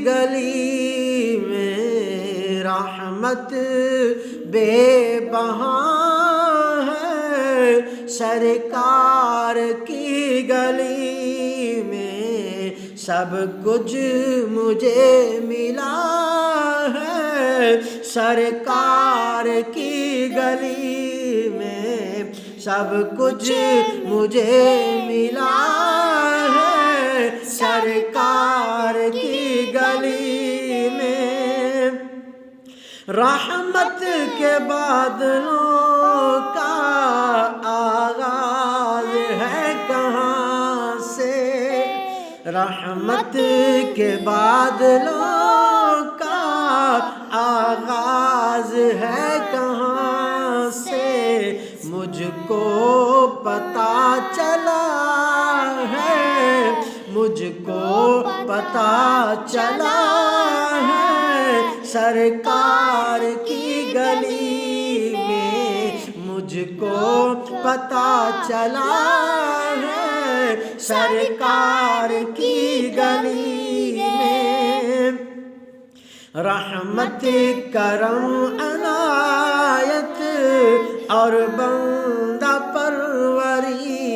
گلی میں رحمت بے بہا ہے، سرکار کی گلی میں سب کچھ مجھے ملا ہے، سرکار کی گلی میں سب کچھ مجھے ملا ہے، سرکار کی گلی میں رحمت کے بادلوں کا آغاز ہے کہاں سے، رحمت کے بادلوں کا آغاز ہے کہاں سے، مجھ کو پتہ چلا ہے، مجھ کو پتہ چلا ہے، سرکار کی گلی میں مجھ کو پتہ چلا ہے، سرکار کی گلی میں رحمت کرم عنایت اور بندہ پروری،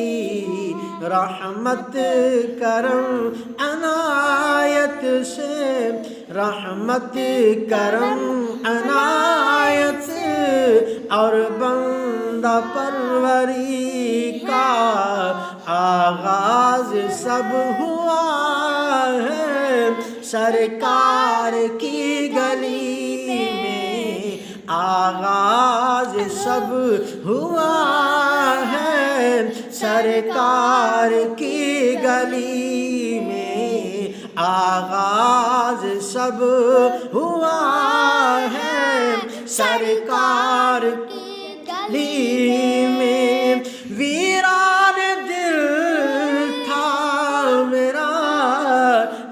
رحمت کرم عنایت سے، رحمت کرم عنایت اور بندہ پروری کا آغاز سب ہوا ہے، سرکار کی گلی میں آغاز سب ہوا ہے، سرکار کی گلی میں آغاز سب ہوا ہے، سرکار کی گلی میں ویران دل تھا میرا،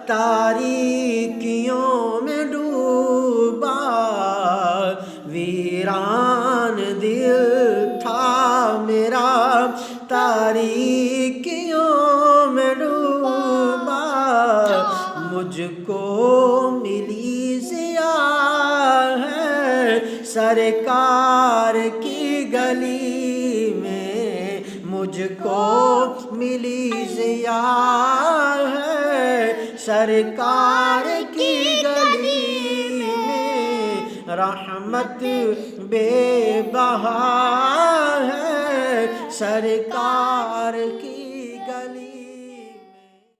تاریکیوں میں ڈوبا، ویران دل تھا میرا، تاریکیوں میں ڈوبا، مجھ کو ملی ضیاء ہے، سرکار کی گلی میں مجھ کو ملی ضیاء ہے، سرکار کی گلی میں رحمت بے بہا ہے، سرکار کی